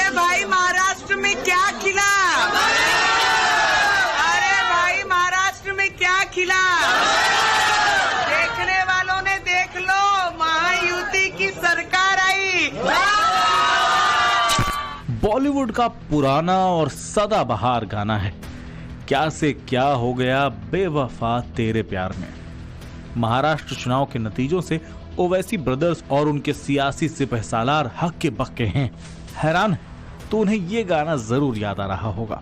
अरे भाई महाराष्ट्र में क्या खिला? अरे भाई महाराष्ट्र में क्या खिला? देखने वालों ने देख लो, महायुति की सरकार आई। बॉलीवुड का पुराना और सदाबहार गाना है, क्या से क्या हो गया बेवफा तेरे प्यार में। महाराष्ट्र चुनाव के नतीजों से ओवैसी ब्रदर्स और उनके सियासी सिपहसालार हक्के बक्के हैं, हैरान है तो उन्हें ये गाना जरूर याद आ रहा होगा।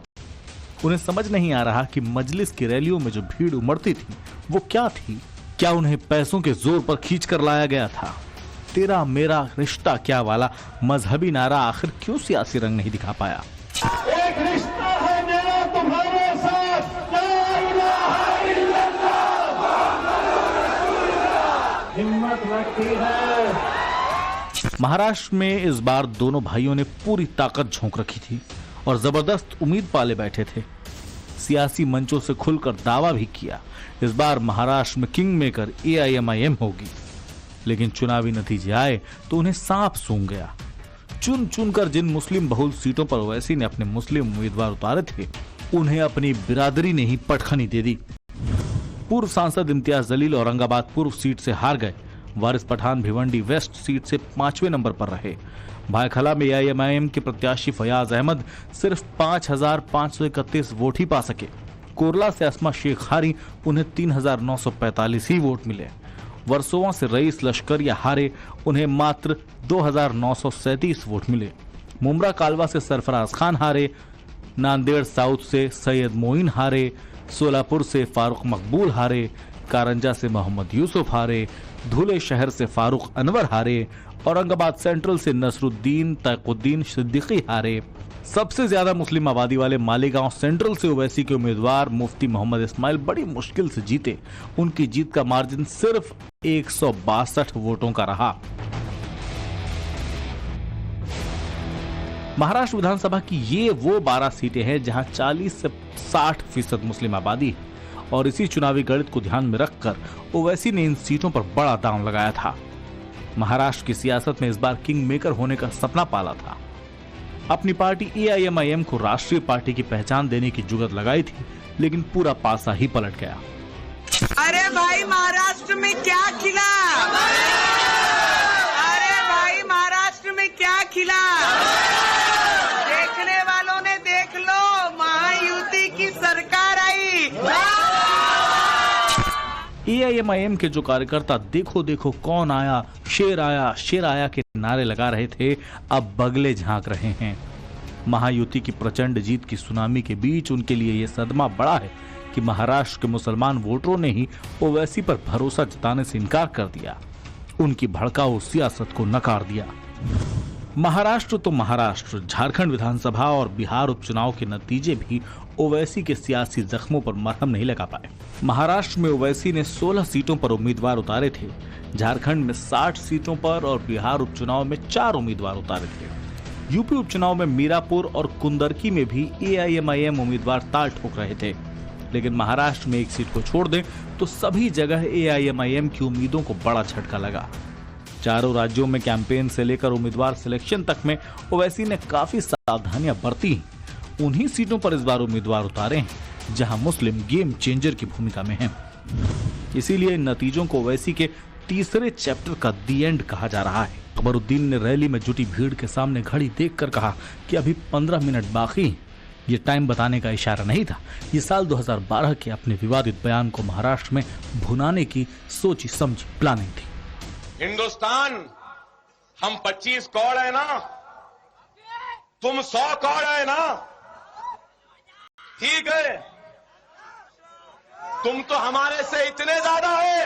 उन्हें समझ नहीं आ रहा कि मजलिस की रैलियों में जो भीड़ उमड़ती थी वो क्या थी। क्या उन्हें पैसों के जोर पर खींच कर लाया गया था? तेरा मेरा रिश्ता क्या वाला मजहबी नारा आखिर क्यों सियासी रंग नहीं दिखा पाया? एक रिश्ता है मेरा तुम्हारे साथ, ला इलाहा इल्लल्लाह, हिम्मत लगती है। महाराष्ट्र में इस बार दोनों भाइयों ने पूरी ताकत झोंक रखी थी और जबरदस्त उम्मीद पाले बैठे थे। सियासी मंचों से खुलकर दावा भी किया इस बार महाराष्ट्र में किंग मेकर AIMIM होगी। लेकिन चुनावी नतीजे आए तो उन्हें सांप सूंघ गया। चुन चुनकर जिन मुस्लिम बहुल सीटों पर ओवैसी ने अपने मुस्लिम उम्मीदवार उतारे थे, उन्हें अपनी बिरादरी ने ही पटखनी दे दी। पूर्व सांसद इम्तियाज जलील औरंगाबाद पूर्व सीट से हार गए। वारिस पठान भिवंडी वेस्ट सीट से 5वें नंबर पर रहे। भायखला में AIMIM के प्रत्याशी फयाज अहमद सिर्फ 5,531 वोट ही पा सके। कोरला से अस्मा शेख हारी, उन्हें 3,945 ही वोट मिले। वर्सोवा से रईस लश्करिया हारे, उन्हें मात्र 2,937 वोट मिले। मुमरा कालवा से सरफराज खान हारे। नांदेड़ साउथ से सैयद मोइन हारे। सोलापुर से फारूक मकबूल हारे। कारंजा से मोहम्मद यूसुफ हारे। धुले शहर से फारूक अनवर हारे। औरंगाबाद सेंट्रल से नसरुद्दीन तैकुद्दीन सिद्दीकी हारे। सबसे ज्यादा मुस्लिम आबादी वाले मालेगांव सेंट्रल से ओवैसी के उम्मीदवार मुफ्ती मोहम्मद इस्माइल बड़ी मुश्किल से जीते। उनकी जीत का मार्जिन सिर्फ 162 वोटों का रहा। महाराष्ट्र विधानसभा की ये वो 12 सीटें हैं जहां 40 से 60% मुस्लिम आबादी है और इसी चुनावी गणित को ध्यान में रखकर ओवैसी ने इन सीटों पर बड़ा दांव लगाया था। महाराष्ट्र की सियासत में इस बार किंग मेकर होने का सपना पाला था। अपनी पार्टी AIMIM को राष्ट्रीय पार्टी की पहचान देने की जुगत लगाई थी, लेकिन पूरा पासा ही पलट गया। अरे भाई महाराष्ट्र में क्या खिला? अरे भाई महाराष्ट्र में क्या खिला? देखने वालों ने देख लो, महायुति की सरकार आई। AIMIM के जो कार्यकर्ता देखो देखो कौन आया, शेर आया के नारे लगा रहे थे, अब बगले झांक रहे हैं। महायुति की प्रचंड जीत की सुनामी के बीच उनके लिए यह सदमा बड़ा है कि महाराष्ट्र के मुसलमान वोटरों ने ही ओवैसी पर भरोसा जताने से इनकार कर दिया, उनकी भड़काऊ सियासत को नकार दिया। महाराष्ट्र तो महाराष्ट्र, झारखंड विधानसभा और बिहार उपचुनाव के नतीजे भी ओवैसी के सियासी जख्मों पर मरहम नहीं लगा पाए। महाराष्ट्र में ओवैसी ने 16 सीटों पर उम्मीदवार उतारे थे, झारखंड में 60 सीटों पर और बिहार उपचुनाव में 4 उम्मीदवार उतारे थे। यूपी उपचुनाव में मीरापुर और कुंदरकी में भी AIMIM उम्मीदवार ताल ठोक रहे थे। लेकिन महाराष्ट्र में एक सीट को छोड़ दें तो सभी जगह AIMIM की उम्मीदों को बड़ा झटका लगा। चारों राज्यों में कैंपेन से लेकर उम्मीदवार सिलेक्शन तक में ओवैसी ने काफी सावधानियां बरती। उन्हीं सीटों पर इस बार उम्मीदवार उतारे हैं जहां मुस्लिम गेम चेंजर की भूमिका में हैं। इसीलिए इन नतीजों को ओवैसी के तीसरे चैप्टर का दी एंड कहा जा रहा है। अकबरुद्दीन ने रैली में जुटी भीड़ के सामने घड़ी देखकर कहा कि अभी 15 मिनट बाकी। ये टाइम बताने का इशारा नहीं था, ये साल 2012 के अपने विवादित बयान को महाराष्ट्र में भुनाने की सोची समझी प्लानिंग थी। हिंदुस्तान, हम 25 करोड़ है ना, तुम 100 करोड़ है ना, ठीक है, तुम तो हमारे से इतने ज्यादा है।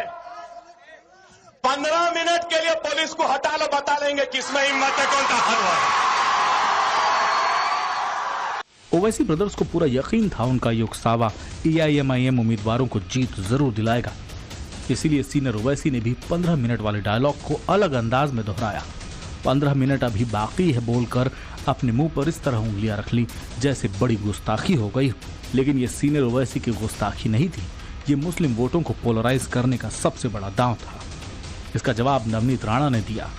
15 मिनट के लिए पुलिस को हटा लो, बता देंगे किसमें हिम्मत है, कौन ताकतवर है। ओवैसी ब्रदर्स को पूरा यकीन था उनका ये उकसावा AIMIM उम्मीदवारों को जीत जरूर दिलाएगा। इसीलिए सीनियर ओवैसी ने भी 15 मिनट वाले डायलॉग को अलग अंदाज में दोहराया। 15 मिनट अभी बाकी है बोलकर अपने मुंह पर इस तरह उंगलियां रख ली जैसे बड़ी गुस्ताखी हो गई। लेकिन ये सीनियर ओवैसी की गुस्ताखी नहीं थी, ये मुस्लिम वोटों को पोलराइज करने का सबसे बड़ा दांव था। इसका जवाब नवनीत राणा ने दिया।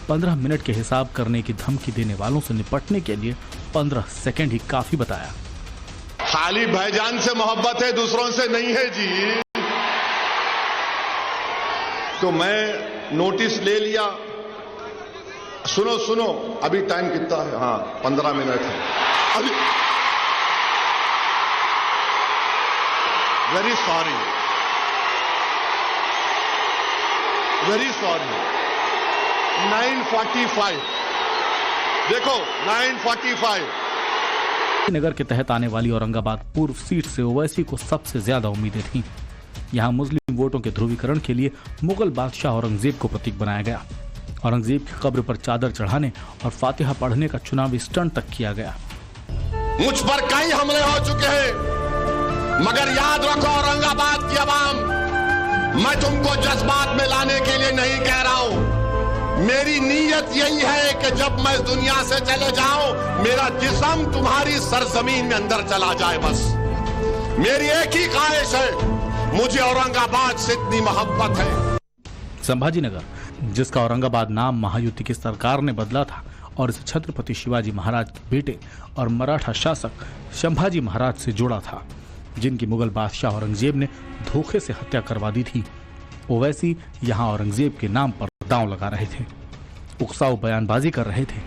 15 मिनट के हिसाब करने की धमकी देने वालों से निपटने के लिए 15 सेकंड ही काफी बताया। खाली भाईजान से मोहब्बत है, दूसरों से नहीं है जी। तो मैं नोटिस ले लिया। सुनो सुनो, अभी टाइम कितना है? हाँ, 15 मिनट है अभी। Very sorry, very sorry. 9:45 देखो, 9:45। नगर के तहत आने वाली औरंगाबाद पूर्व सीट से ओवैसी को सबसे ज्यादा उम्मीदें थीं। यहां मुस्लिम वोटों के ध्रुवीकरण के लिए मुगल बादशाह औरंगजेब को प्रतीक बनाया गया। औरंगजेब की कब्र पर चादर चढ़ाने और फातिहा पढ़ने का चुनावी स्टंट तक किया गया। मुझ पर कई हमले हो चुके हैं, मगर याद रखो औरंगाबाद की आवाम, मैं तुमको जज्बात में लाने के लिए नहीं कह रहा हूं। मेरी नीयत यही है कि जब मैं दुनिया से चले जाऊं, मेरा जिस्म तुम्हारी सरजमीन में अंदर चला जाए। बस मेरी एक ही ख्वाहिश है, मुझे औरंगाबाद से इतनी मोहब्बत है। संभाजीनगर, जिसका औरंगाबाद नाम महायुति की सरकार ने बदला था और इसे छत्रपति शिवाजी महाराज के बेटे और मराठा शासक संभाजी महाराज से जोड़ा था, जिनकी मुगल बादशाह औरंगजेब ने धोखे से हत्या करवा दी थी। ओवैसी यहां औरंगजेब के नाम पर दांव लगा रहे थे, उकसाऊ बयानबाजी कर रहे थे,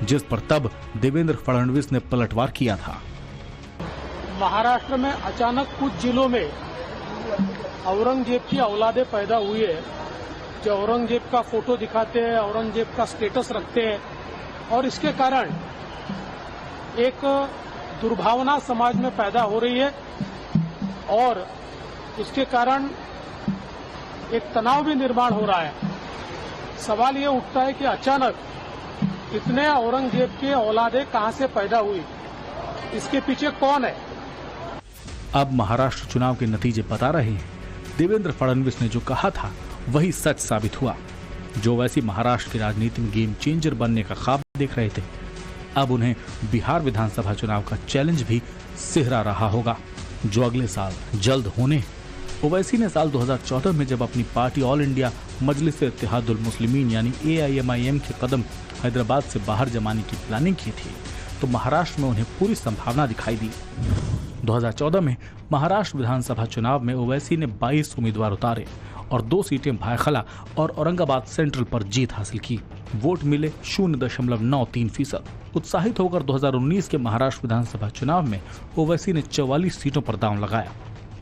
जिस पर तब देवेंद्र फडणवीस ने पलटवार किया था। महाराष्ट्र में अचानक कुछ जिलों में औरंगजेब की औलादें पैदा हुई है, जो औरंगजेब का फोटो दिखाते हैं, औरंगजेब का स्टेटस रखते हैं, और इसके कारण एक दुर्भावना समाज में पैदा हो रही है और इसके कारण एक तनाव भी निर्माण हो रहा है। सवाल ये उठता है कि अचानक इतने औरंगजेब के औलादें कहां से पैदा हुई, इसके पीछे कौन है? अब महाराष्ट्र चुनाव के नतीजे बता रहे हैं, देवेंद्र फडणवीस ने जो कहा था वही सच साबित हुआ। जो वैसी महाराष्ट्र की राजनीति में गेम चेंजर बनने का ख्वाब देख रहे थे, अब उन्हें बिहार विधानसभा चुनाव का चैलेंज भी सिहरा रहा होगा, जो अगले साल जल्द होने। ओवैसी ने साल 2014 में जब अपनी पार्टी ऑल इंडिया मजलिस-ए-इत्तेहादुल मुस्लिमीन यानी AIMIM के कदम हैदराबाद से बाहर जमाने की प्लानिंग की थी, तो महाराष्ट्र में उन्हें पूरी संभावना दिखाई दी। 2014 में महाराष्ट्र विधानसभा चुनाव में ओवैसी ने 22 उम्मीदवार उतारे और 2 सीटें भायखला और औरंगाबाद सेंट्रल पर जीत हासिल की। वोट मिले 0.93%। उत्साहित होकर 2019 के महाराष्ट्र विधानसभा चुनाव में ओवैसी ने 44 सीटों पर दांव लगाया,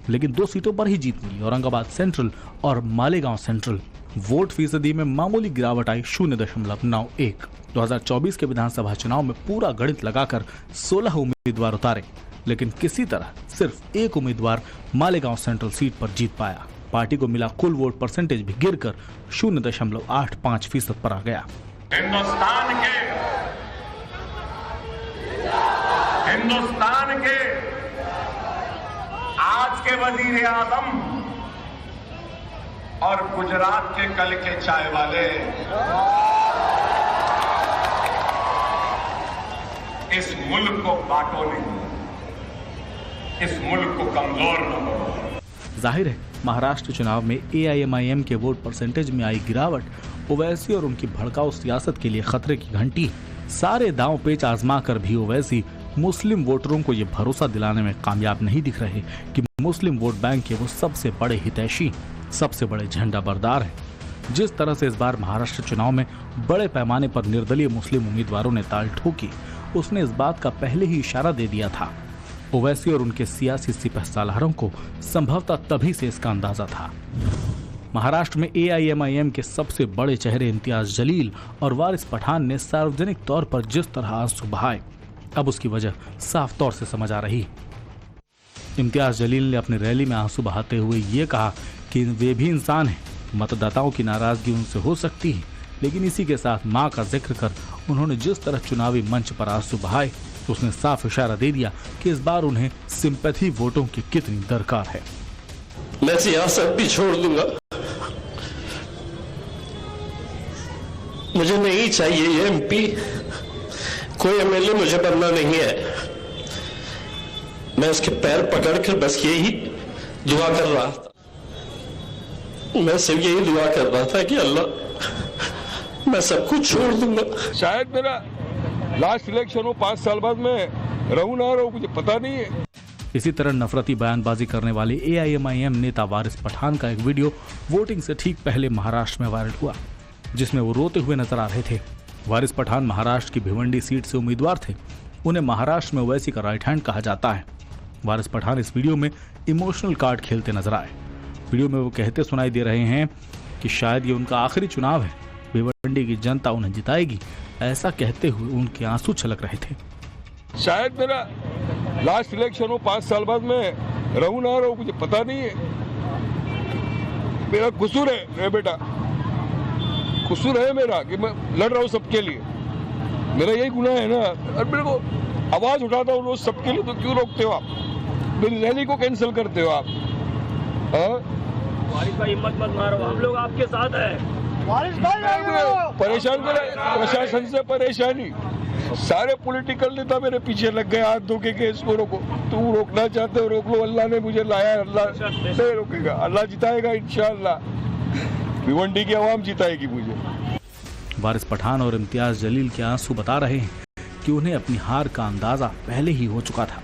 लेकिन 2 सीटों पर ही जीत मिली, औरंगाबाद सेंट्रल और मालेगांव सेंट्रल। वोट फीसदी में मामूली गिरावट आई 0.91। 2024 के विधानसभा चुनाव में पूरा गणित लगाकर 16 उम्मीदवार उतारे, लेकिन किसी तरह सिर्फ 1 उम्मीदवार मालेगांव सेंट्रल सीट पर जीत पाया। पार्टी को मिला कुल वोट परसेंटेज भी गिरकर 0.85% पर आ गया। हिंदुस्तान के आज के वजीर आजम और गुजरात के कल के चाय वाले इस मुल्क को बांटो नहीं, इस मुल्क को कमजोर न करो। जाहिर है महाराष्ट्र चुनाव में AIMIM के वोट परसेंटेज में आई गिरावट ओवैसी और उनकी भड़काऊ सियासत के लिए खतरे की घंटी। सारे दांव पेच आजमा कर भी ओवैसी मुस्लिम वोटरों को ये भरोसा दिलाने में कामयाब नहीं दिख रहे कि मुस्लिम वोट बैंक के वो सबसे बड़े हितैषी, सबसे बड़े झंडा बरदार हैं। जिस तरह से इस बार महाराष्ट्र चुनाव में बड़े पैमाने पर निर्दलीय मुस्लिम उम्मीदवारों ने ताल ठोकी, उसने इस बात का पहले ही इशारा दे दिया था। ओवैसी और उनके सियासी सिपहसालारों को संभवतः तभी से इसका अंदाजा था। महाराष्ट्र में AIMIM के सबसे बड़े चेहरे इम्तियाज जलील और वारिस पठान ने सार्वजनिक तौर पर जिस तरह आंसू बहाए, अब उसकी वजह साफ तौर से समझ आ रही। इम्तियाज जलील ने अपनी रैली में आंसू बहाते हुए ये कहा कि वे भी इंसान हैं, मतदाताओं की नाराजगी उनसे हो सकती है, लेकिन इसी के साथ मां का जिक्र कर उन्होंने जिस तरह चुनावी मंच पर आंसू बहाए, उसने साफ इशारा दे दिया कि इस बार उन्हें सिंपैथी वोटों की कितनी दरकार है। मैं सियासत भी छोड़ दूंगा, मुझे नहीं चाहिए ये MP, कोई MLA मुझे बनना नहीं है। मैं उसके पैर पकड़कर बस यही दुआ कर रहा था, मैं सिर्फ यही दुआ कर रहा था कि अल्लाह मैं सब कुछ छोड़ दूंगा। शायद मेरा लास्ट इलेक्शन हो 5 साल बाद मैं रहूं ना रहूं मुझे पता नहीं है। इसी तरह नफरती बयानबाजी करने वाले AIMIM नेता वारिस पठान का एक वीडियो वोटिंग से ठीक पहले महाराष्ट्र में वायरल हुआ, जिसमें वो रोते हुए नजर आ रहे थे। वारिस पठान महाराष्ट्र की भिवंडी सीट से उम्मीदवार थे। उन्हें महाराष्ट्र में ओवैसी का राइट हैंड कहा जाता है। वारिस पठान इस वीडियो में इमोशनल कार्ड खेलते नजर आए। वीडियो में वो कहते सुनाई दे रहे हैं कि शायद ये उनका आखिरी चुनाव है, भिवंडी की जनता उन्हें जिताएगी। ऐसा कहते हुए उनके आंसू छलक रहे थे। शायद मेरा लास्ट इलेक्शन हो 5 साल बाद मैं रहूं ना रहूं मुझे पता नहीं है। मेरा कसूर है बेटा, कसूर है मेरा कि मैं लड़ रहा हूं सबके लिए। मेरा यही गुनाह है ना। और मेरे को आवाज उठाता हूं रोज सबके लिए, तो क्यों रोकते हो आप? मेरी रैली को कैंसिल करते हो आप? वारिस भाई हिम्मत मत मारो, हम लोग आपके साथ हैं। परेशान करे प्रशासन से परेशानी। सारे पॉलिटिकल नेता मेरे पीछे लग गए हाथ धो के इसको रोको। तुम रोकना चाहते हो रोक लो, अल्लाह ने मुझे लाया, अल्लाह नहीं रोकेगा, अल्लाह जिताएगा इंशाअल्लाह। भिवंडी की आवाम जिताएगी मुझे। वारिस पठान और इम्तियाज जलील के आंसू बता रहे हैं कि उन्हें अपनी हार का अंदाजा पहले ही हो चुका था।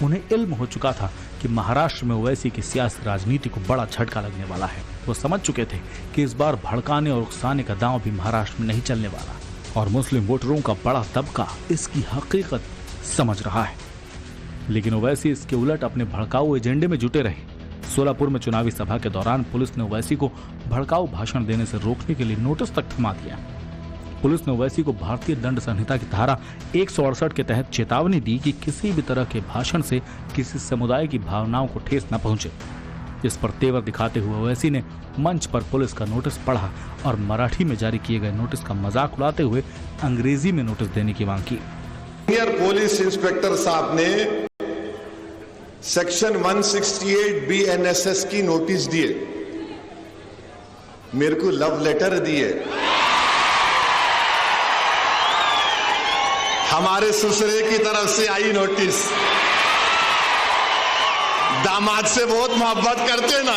उन्हें इल्म हो चुका था कि महाराष्ट्र में ओवैसी की सियासी राजनीति को बड़ा झटका लगने वाला है। वो समझ चुके थे कि इस बार भड़काने और उकसाने का दांव भी महाराष्ट्र में नहीं चलने वाला, और मुस्लिम वोटरों का बड़ा तबका इसकी हकीकत समझ रहा है। लेकिन ओवैसी इसके उलट अपने भड़काऊ एजेंडे में जुटे रहे। सोलापुर में चुनावी सभा के दौरान पुलिस ने ओवैसी को भड़काऊ भाषण देने से रोकने के लिए नोटिस तक थमा दिया। पुलिस ने ओवैसी को भारतीय दंड संहिता की धारा 168 के तहत चेतावनी दी कि किसी भी तरह के भाषण से किसी समुदाय की भावनाओं को ठेस न पहुंचे। इस पर तेवर दिखाते हुए ओवैसी ने मंच पर पुलिस का नोटिस पढ़ा और मराठी में जारी किए गए नोटिस का मजाक उड़ाते हुए अंग्रेजी में नोटिस देने की मांग की। सीनियर पुलिस इंस्पेक्टर साहब ने सेक्शन 168 BNSS की नोटिस दिए, मेरे को लव लेटर दिए। हमारे ससुरे की तरफ से आई नोटिस। दामाद से बहुत मोहब्बत करते ना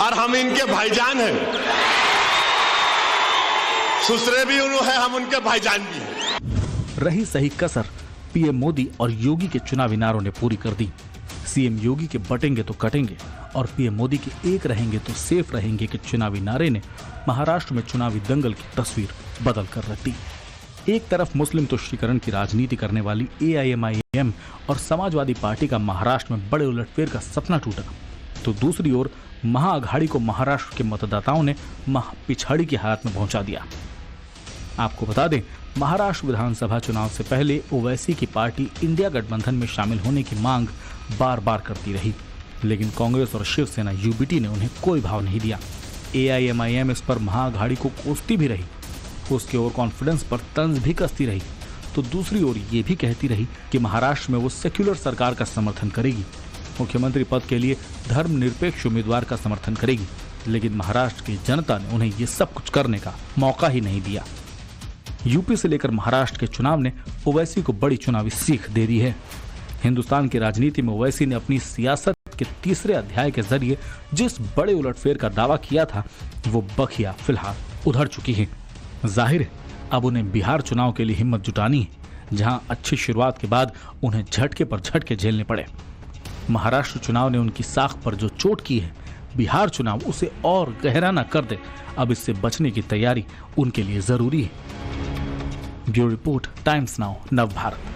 और हम इनके भाईजान हैं। ससुरे भी उन्होंने, हम उनके भाईजान भी हैं। रही सही कसर पीएम मोदी और योगी के चुनावी नारों ने पूरी कर दी। सीएम योगी के बटेंगे तो कटेंगे और पीएम मोदी के एक रहेंगे तो सेफ रहेंगे के चुनावी नारे ने महाराष्ट्र में चुनावी दंगल की तस्वीर बदल कर रख दी। एक तरफ मुस्लिम तुष्टीकरण की राजनीति करने वाली AIMIM और समाजवादी पार्टी का महाराष्ट्र में बड़े उलटफेर का सपना टूटा, तो दूसरी ओर महाअघाड़ी को महाराष्ट्र के मतदाताओं ने पिछाड़ी की हालत में पहुंचा दिया। आपको बता दें, महाराष्ट्र विधानसभा चुनाव से पहले ओवैसी की पार्टी इंडिया गठबंधन में शामिल होने की मांग बार बार करती रही, लेकिन कांग्रेस और शिवसेना UBT ने उन्हें कोई भाव नहीं दिया। AIMIM इस पर महाअघाड़ी को कोसती भी रही, उसके ओवर कॉन्फिडेंस पर तंज भी कसती रही, तो दूसरी ओर ये भी कहती रही कि महाराष्ट्र में वो सेक्युलर सरकार का समर्थन करेगी, मुख्यमंत्री पद के लिए धर्मनिरपेक्ष उम्मीदवार का समर्थन करेगी। लेकिन महाराष्ट्र की जनता ने उन्हें ये सब कुछ करने का मौका ही नहीं दिया। यूपी से लेकर महाराष्ट्र के चुनाव ने ओवैसी को बड़ी चुनावी सीख दे दी है। हिंदुस्तान की राजनीति में ओवैसी ने अपनी सियासत के तीसरे अध्याय के जरिए जिस बड़े उलटफेर का दावा किया था, वो बखिया फिलहाल उधर चुकी है। जाहिर है अब उन्हें बिहार चुनाव के लिए हिम्मत जुटानी है, जहां अच्छी शुरुआत के बाद उन्हें झटके पर झटके झेलने पड़े। महाराष्ट्र चुनाव ने उनकी साख पर जो चोट की है, बिहार चुनाव उसे और गहरा न कर दे। अब इससे बचने की तैयारी उनके लिए जरूरी है। ब्यूरो रिपोर्ट, टाइम्स नाउ, नव भारत।